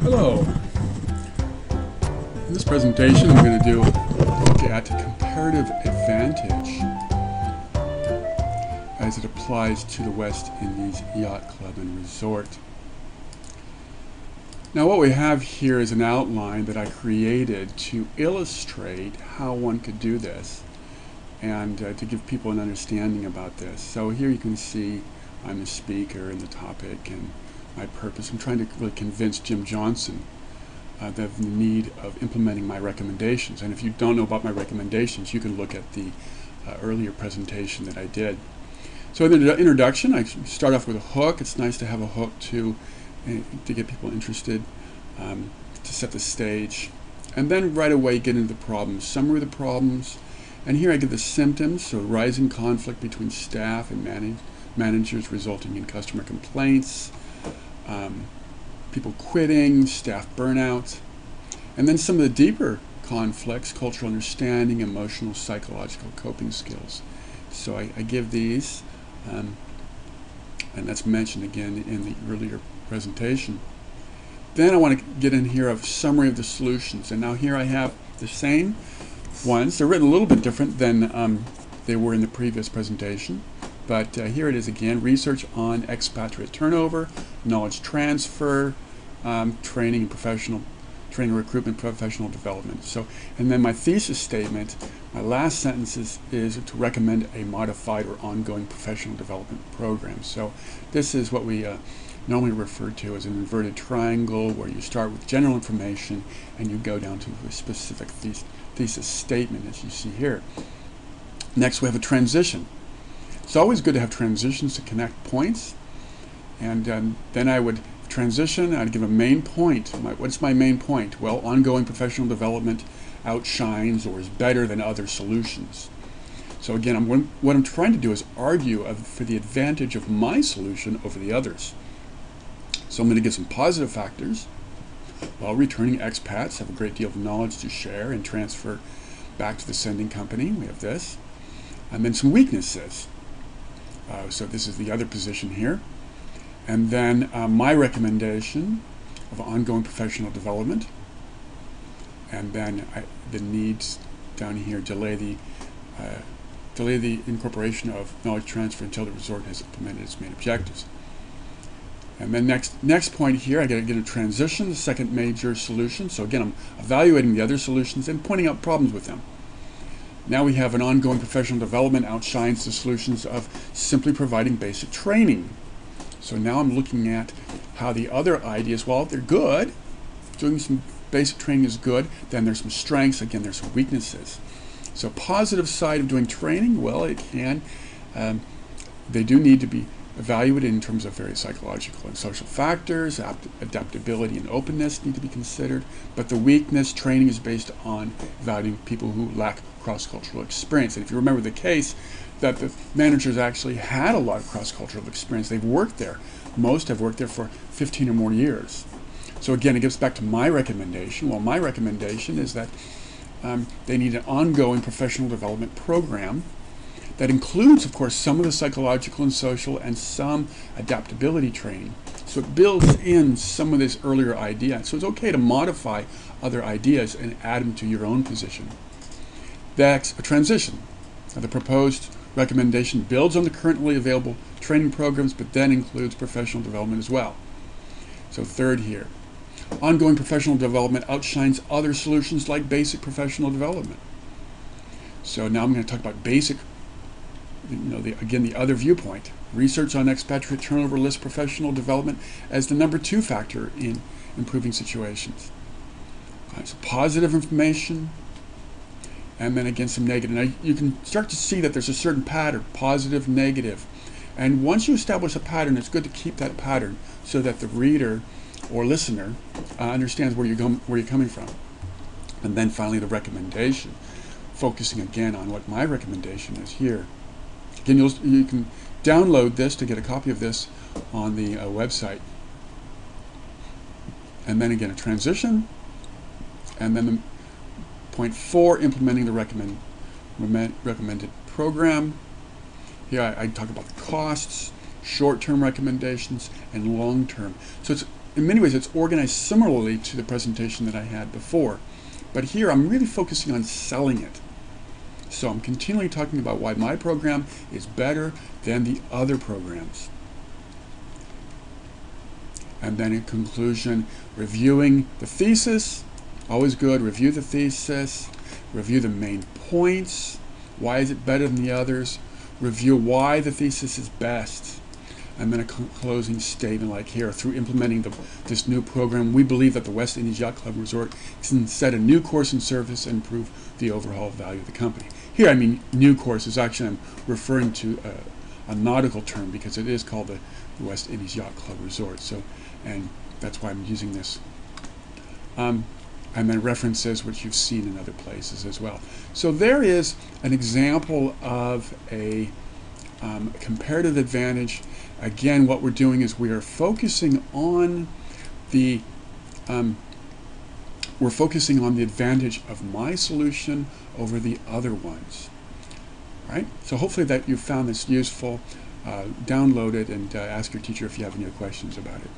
Hello. In this presentation, I'm going to do a look at comparative advantage as it applies to the West Indies Yacht Club and Resort. Now, what we have here is an outline that I created to illustrate how one could do this and to give people an understanding about this. So here you can see I'm the speaker and the topic and my purpose. I'm trying to really convince Jim Johnson the need of implementing my recommendations. And if you don't know about my recommendations, you can look at the earlier presentation that I did. So in the introduction, I start off with a hook. It's nice to have a hook to get people interested, to set the stage. And then right away get into the problems, summary of the problems. And here I give the symptoms, so rising conflict between staff and managers resulting in customer complaints, people quitting, staff burnout, and then some of the deeper conflicts, cultural understanding, emotional, psychological coping skills. So I give these, and that's mentioned again in the earlier presentation. Then I want to get in here of summary of the solutions, and now here I have the same ones. They're written a little bit different than they were in the previous presentation. But here it is again, research on expatriate turnover, knowledge transfer, training and recruitment, professional development. So, and then my thesis statement, my last sentence is to recommend a modified or ongoing professional development program. So this is what we normally refer to as an inverted triangle, where you start with general information and you go down to a specific thesis statement, as you see here. Next we have a transition. It's always good to have transitions to connect points, and then I would transition. I'd give a main point. What's my main point? Well, ongoing professional development outshines or is better than other solutions. So again, what I'm trying to do is argue for the advantage of my solution over the others. So I'm going to give some positive factors. Well, returning expats have a great deal of knowledge to share and transfer back to the sending company. We have this. And then some weaknesses. So this is the other position here. And then my recommendation of ongoing professional development. And then the needs down here, delay the incorporation of knowledge transfer until the resort has implemented its main objectives. And then next point here, I get a transition, the second major solution. So again, I'm evaluating the other solutions and pointing out problems with them. Now we have an ongoing professional development outshines the solutions of simply providing basic training. So now I'm looking at how the other ideas, while they're good, doing some basic training is good, then there's some strengths, again there's some weaknesses. So positive side of doing training, well it can, they do need to be evaluated in terms of various psychological and social factors. Adaptability and openness need to be considered, but the weakness training is based on evaluating people who lack cross-cultural experience. And if you remember the case that the managers actually had a lot of cross-cultural experience, they've worked there. Most have worked there for 15 or more years. So again, it gets back to my recommendation. Well, my recommendation is that they need an ongoing professional development program that includes, of course, some of the psychological and social and some adaptability training. So it builds in some of this earlier idea. So it's okay to modify other ideas and add them to your own position. That's a transition. Now, the proposed recommendation builds on the currently available training programs, but then includes professional development as well. So third here, ongoing professional development outshines other solutions like basic professional development. So now I'm going to talk about basic, again, the other viewpoint. Research on expatriate turnover lists professional development as the number 2 factor in improving situations. So positive information, and then again some negative. Now you can start to see that there's a certain pattern, positive, negative. And once you establish a pattern, it's good to keep that pattern so that the reader or listener understands where you're coming from. And then finally the recommendation, focusing again on what my recommendation is here. Again, you can download this to get a copy of this on the website. And then again a transition, and then the point 4, implementing the recommended program. Here I talk about the costs, short-term recommendations, and long-term. So it's in many ways, it's organized similarly to the presentation that I had before. But here, I'm really focusing on selling it. So I'm continually talking about why my program is better than the other programs. And then in conclusion, reviewing the thesis, always good. Review the thesis, review the main points. Why is it better than the others? Review why the thesis is best. And then a closing statement like here. Through implementing this new program, we believe that the West Indies Yacht Club Resort can set a new course and service and improve the overall value of the company. Here, I mean new courses. Actually, I'm referring to a nautical term because it is called the West Indies Yacht Club Resort. So, and that's why I'm using this. And then references, which you've seen in other places as well. So there is an example of a comparative advantage. Again, what we're doing is we are focusing on the advantage of my solution over the other ones. All right. So hopefully that you found this useful. Download it and ask your teacher if you have any questions about it.